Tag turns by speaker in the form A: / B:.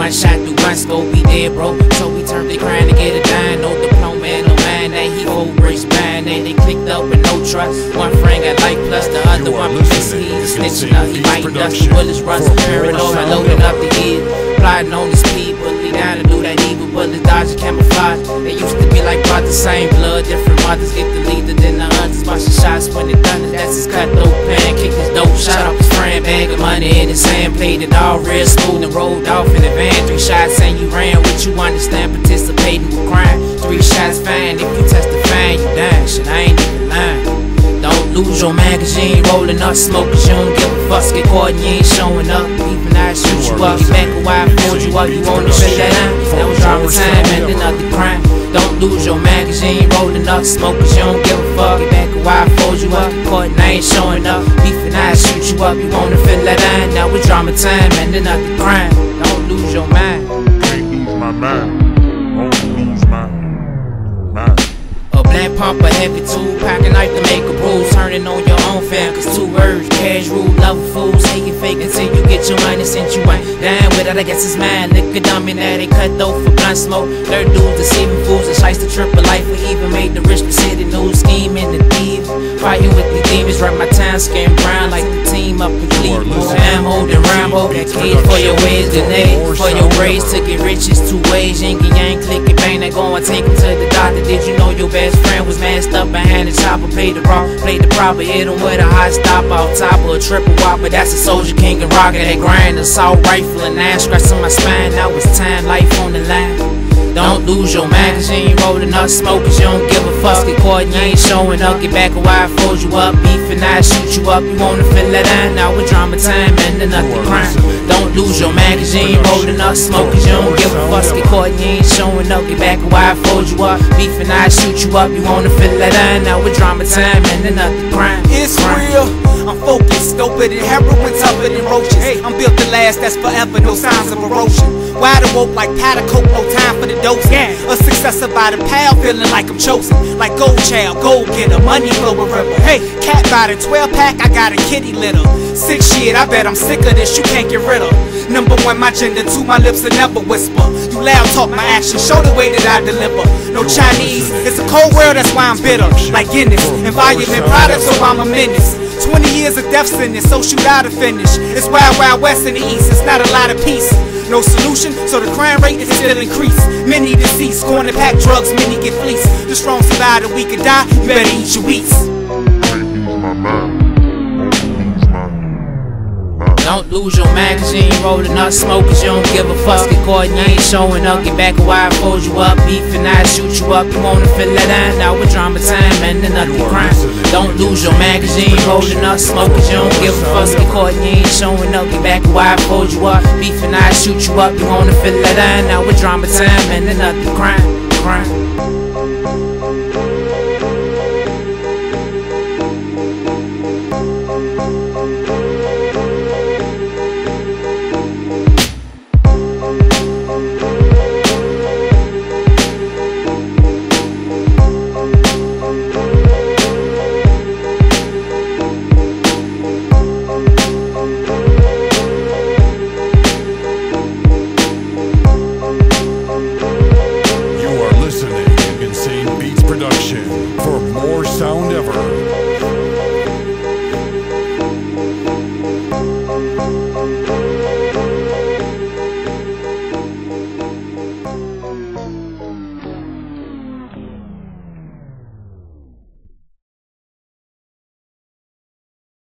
A: one shot through one scope, he dead, bro. So we turned they crying to get a dime. No diploma and no man, that he old bricks buying. They clicked up with no trust. One friend got life plus the other one because he snitching up. He biting dust, the bullets rust. Hearing all I loaded up the head. Plotting on his speed, bully down to do that evil bullet dodging camouflage. They used to be like brothers, same blood, different mothers. Get the leader than the others. Watch the shots when it done it. That's his cutthroat plan. Kick his dope, shot off his friend. Bag of money in his hand, played it all real smooth and rolled off in the van. 3 shots and you ran what you understand, participating with crime. 3 shots fine, if you testifying, you dying. Shit, I ain't even lying. Don't lose your man cause you ain't rolling up smoke cause you don't give a fuck. Get caught and you ain't showing up. Even I shoot you up, get back a while, fold you up. You wanna feel that line? That was drama time and another crime. Don't lose your man cause you ain't rolling up smoke cause you don't give a fuck. Get back a while, fold you up. Get caught and I ain't showing up. Beefing I shoot you up. You wanna feel that line? That was drama time and another crime. Don't lose your mind.
B: Can't lose my mind. Won't lose my mind.
A: A blank pump, a heavy tool, pack a knife to make a bruise. Turning on your own fam, cause 2 words, cash rule, love fools. Hate you fake until you get your money, since you ain't down with it, I guess it's mine. Liquor dummy, now they cut though for blunt smoke. Dirt dudes deceiving fools, and shice the triple life. We even made the rich the city news, scheming the thief. Fighting with these demons, right my time, scaring brown like the team up in Cleveland. Ammo, the Rambo, that kid for your ways, grenade for your braids. To get rich is 2 ways, yin and yang, click it, bang, they go and take him to the doctor. Did you know your best friend was masked up behind the chopper? Played the proper, hit him with a hot stop off top of a triple whopper. That's a Soldier King and rocket, that grind, assault rifle and 9 scratch on my spine. Now it's time, life on the line. Don't lose your mind cause you ain't rolling up smoke cause you don't give a fuck. Get caught and you ain't showing up. Get back a while, fold you up. Beef and I shoot you up. You wanna feel that line? Now it's drama time and another crime. Don't lose your mind cause you ain't rolling up smoke cause you don't give a fuck. Get caught and you ain't showing up. Get back a while, fold you up. Beef and I shoot you up. You wanna feel that line? Now it's drama time and another crime.
C: It's real. I'm focused, doper than heroin, tougher than roaches. I'm built to last, that's forever, no signs of erosion. Wide awoke like powder coke, no time for the dose. A successor by the pal, feeling like I'm chosen. Like gold child, gold getter, money flow a river. Hey, cat by the 12-pack, I got a kitty litter. 6 shit, I bet I'm sick of this, you can't get rid of. Number 1, my gender, 2, my lips will never whisper. You loud talk, my actions show the way that I deliver. No Chinese, it's a cold world, that's why I'm bitter. Like Guinness, environment products, so I'm a menace. 20 years of death sentence, so shoot out to finish. It's wild, wild west in the east, it's not a lot of peace. No solution, so the crime rate is still increased. Many deceased, going to pack drugs, many get fleeced. The strong survive, the weak could die, you better eat your wheats.
A: Don't lose your mind cause you ain't rolling up smoke cause you don't give a fuck. Get caught and you ain't showing up. Get back a while, fold you up. Beef and I shoot you up. You wanna feel that line? Now with drama time and another crime. Don't lose your mind cause you ain't rolling up smoke cause you don't give a fuck. Get caught and you ain't showing up. Get back a while, fold you up. Beef and I shoot you up. You wanna feel that line? Now with drama time and another crime.
B: Insane Beats Production. For more sound ever,